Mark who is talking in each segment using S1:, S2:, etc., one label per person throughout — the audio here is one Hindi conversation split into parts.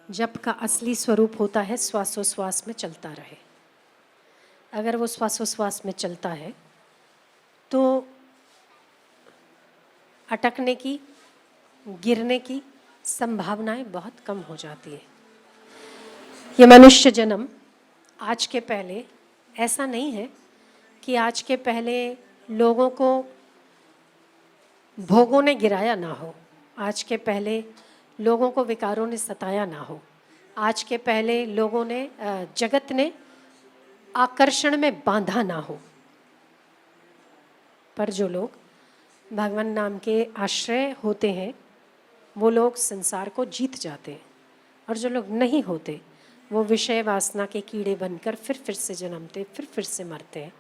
S1: जप का असली स्वरूप होता है श्वासोश्वास में चलता रहे। अगर वो श्वासोश्वास में चलता है तो अटकने की, गिरने की संभावनाएं बहुत कम हो जाती है। ये मनुष्य जन्म आज के पहले ऐसा नहीं है कि आज के पहले लोगों को भोगों ने गिराया ना हो, आज के पहले लोगों को विकारों ने सताया ना हो, आज के पहले लोगों ने जगत ने आकर्षण में बांधा ना हो। पर जो लोग भगवान नाम के आश्रय होते हैं वो लोग संसार को जीत जाते हैं, और जो लोग नहीं होते वो विषय वासना के कीड़े बनकर फिर से जन्मते, फिर से मरते हैं।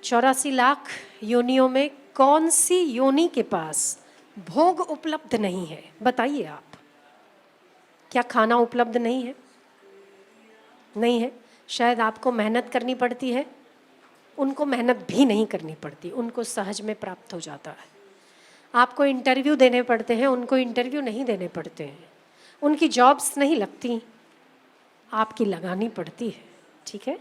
S1: 84 लाख योनियों में कौन सी योनि के पास भोग उपलब्ध नहीं है? बताइए आप। क्या खाना उपलब्ध नहीं है? नहीं है। शायद आपको मेहनत करनी पड़ती है, उनको मेहनत भी नहीं करनी पड़ती, उनको सहज में प्राप्त हो जाता है। आपको इंटरव्यू देने पड़ते हैं, उनको इंटरव्यू नहीं देने पड़ते हैं। उनकी जॉब्स नहीं लगती, आपकी लगानी पड़ती है। ठीक है।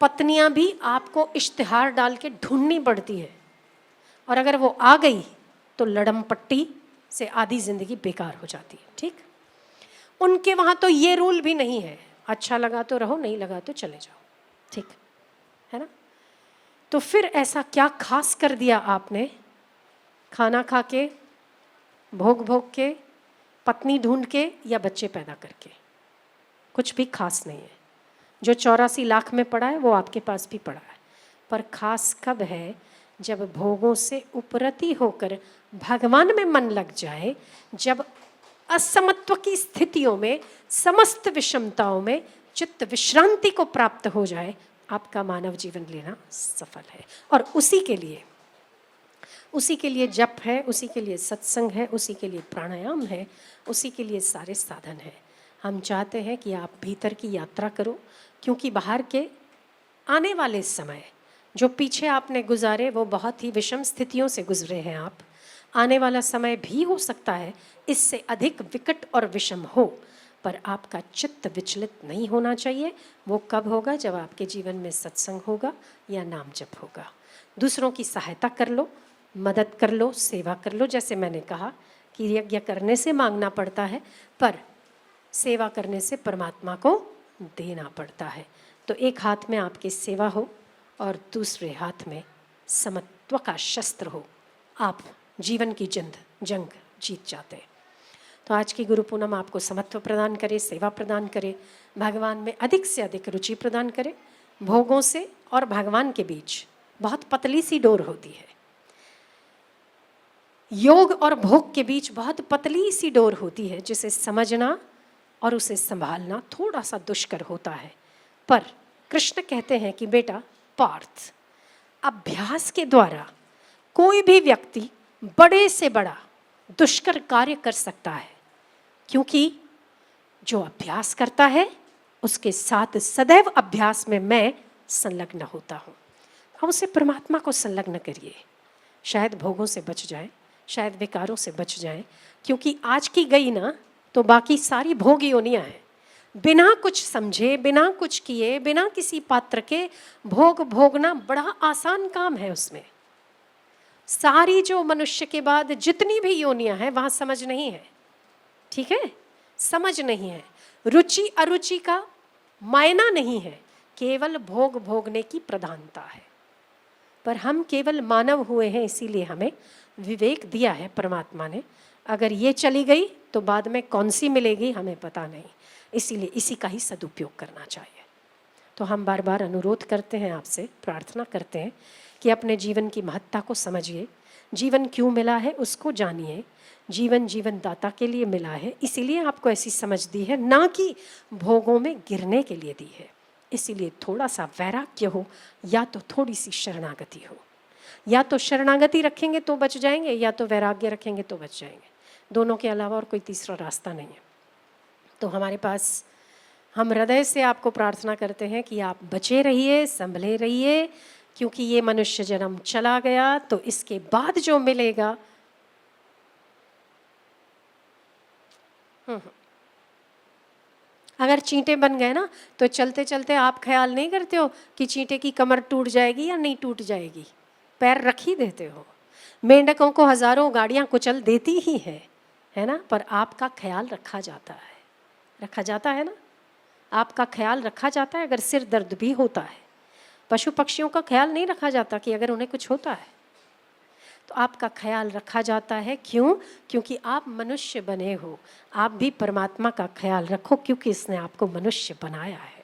S1: पत्नियां भी आपको इश्तिहार डाल के ढूंढनी पड़ती है, और अगर वो आ गई तो लड़म पट्टी से आधी जिंदगी बेकार हो जाती है। ठीक। उनके वहां तो ये रूल भी नहीं है, अच्छा लगा तो रहो, नहीं लगा तो चले जाओ। ठीक है ना? तो फिर ऐसा क्या खास कर दिया आपने? खाना खा के, भोग भोग के, पत्नी ढूंढ के, या बच्चे पैदा करके? कुछ भी खास नहीं है। जो 84 लाख में पड़ा है वो आपके पास भी पड़ा है। पर खास कब है? जब भोगों से उपरती होकर भगवान में मन लग जाए, जब असमत्व की स्थितियों में, समस्त विषमताओं में चित्त विश्रांति को प्राप्त हो जाए, आपका मानव जीवन लेना सफल है। और उसी के लिए जप है, उसी के लिए सत्संग है, उसी के लिए प्राणायाम है, उसी के लिए सारे साधन हैं। हम चाहते हैं कि आप भीतर की यात्रा करो, क्योंकि बाहर के आने वाले समय जो पीछे आपने गुजारे वो बहुत ही विषम स्थितियों से गुजरे हैं आप। आने वाला समय भी हो सकता है इससे अधिक विकट और विषम हो, पर आपका चित्त विचलित नहीं होना चाहिए। वो कब होगा? जब आपके जीवन में सत्संग होगा या नाम जप होगा। दूसरों की सहायता कर लो, मदद कर लो, सेवा कर लो। जैसे मैंने कहा कि यज्ञ करने से मांगना पड़ता है, पर सेवा करने से परमात्मा को देना पड़ता है। तो एक हाथ में आपकी सेवा हो और दूसरे हाथ में समत्व का शस्त्र हो, आप जीवन की जंग जीत जाते हैं। तो आज की गुरु पूनम आपको समत्व प्रदान करे, सेवा प्रदान करे, भगवान में अधिक से अधिक रुचि प्रदान करे। भोगों से और भगवान के बीच बहुत पतली सी डोर होती है, योग और भोग के बीच बहुत पतली सी डोर होती है, जिसे समझना और उसे संभालना थोड़ा सा दुष्कर होता है। पर कृष्ण कहते हैं कि बेटा पार्थ, अभ्यास के द्वारा कोई भी व्यक्ति बड़े से बड़ा दुष्कर कार्य कर सकता है, क्योंकि जो अभ्यास करता है उसके साथ सदैव अभ्यास में मैं संलग्न होता हूँ। हम उसे परमात्मा को संलग्न करिए, शायद भोगों से बच जाए, शायद विकारों से बच जाए, क्योंकि आज की गई ना तो बाकी सारी भोग योनियां हैं। बिना कुछ समझे, बिना कुछ किए, बिना किसी पात्र के भोग भोगना बड़ा आसान काम है। उसमें सारी जो मनुष्य के बाद जितनी भी योनियां हैं वहां समझ नहीं है। ठीक है, समझ नहीं है। रुचि अरुचि का मायना नहीं है, केवल भोग भोगने की प्रधानता है। पर हम केवल मानव हुए हैं, इसीलिए हमें विवेक दिया है परमात्मा ने। अगर ये चली गई तो बाद में कौन सी मिलेगी हमें पता नहीं, इसीलिए इसी का ही सदुपयोग करना चाहिए। तो हम बार बार अनुरोध करते हैं आपसे, प्रार्थना करते हैं कि अपने जीवन की महत्ता को समझिए। जीवन क्यों मिला है उसको जानिए। जीवन जीवन दाता के लिए मिला है, इसीलिए आपको ऐसी समझ दी है, ना कि भोगों में गिरने के लिए दी है। इसीलिए थोड़ा सा वैराग्य हो, या तो थोड़ी सी शरणागति हो। या तो शरणागति रखेंगे तो बच जाएंगे, या तो वैराग्य रखेंगे तो बच जाएंगे। दोनों के अलावा और कोई तीसरा रास्ता नहीं है। तो हमारे पास, हम हृदय से आपको प्रार्थना करते हैं कि आप बचे रहिए, संभले रहिए, क्योंकि ये मनुष्य जन्म चला गया तो इसके बाद जो मिलेगा अगर चींटे बन गए ना तो चलते चलते आप ख्याल नहीं करते हो कि चींटे की कमर टूट जाएगी या नहीं टूट जाएगी, पैर रख ही देते हो। मेंढकों को हजारों गाड़ियां कुचल देती ही है ना, पर आपका ख्याल रखा जाता है, रखा जाता है ना, आपका ख्याल रखा जाता है अगर सिर दर्द भी होता है। पशु पक्षियों का ख्याल नहीं रखा जाता कि अगर उन्हें कुछ होता है तो आपका ख्याल रखा जाता है। क्यों? क्योंकि आप मनुष्य बने हो। आप भी परमात्मा का ख्याल रखो क्योंकि इसने आपको मनुष्य बनाया है।